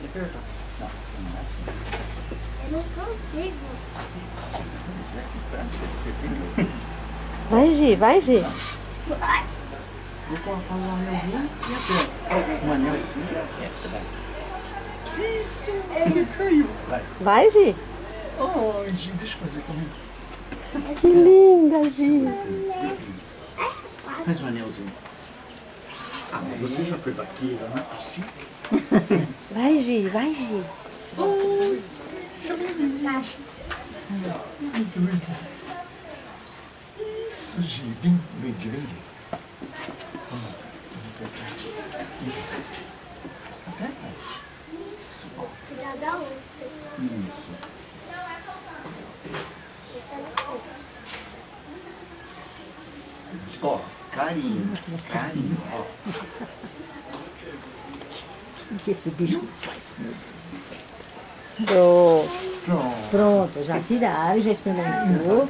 Aperta. Não, não é assim. Eu não consigo. Isso é que prática que você tem. Vai, Gi, vai, Gi. Vou colocar um anelzinho e aperta. Um anelzinho e aperta, vai. Isso! Você caiu. Vai. Vai, Gi. Oh, Gi, deixa eu fazer também. Que linda, Gi. Faz um anelzinho. Ah, mas você já foi vaqueira, não é possível. Vai, Gi, vai, Gi. Isso é lindo. Ai, que lindo. Isso, Gi. Vem, vem. Vamos apertar. Aperta. Isso. Cuidado da outra. Isso. Isso é não. Ó, carinho. Carinho, ó. O que esse bicho faz, meu Deus do céu? Pronto. Pronto. Pronto, já tiraram, já experimentou.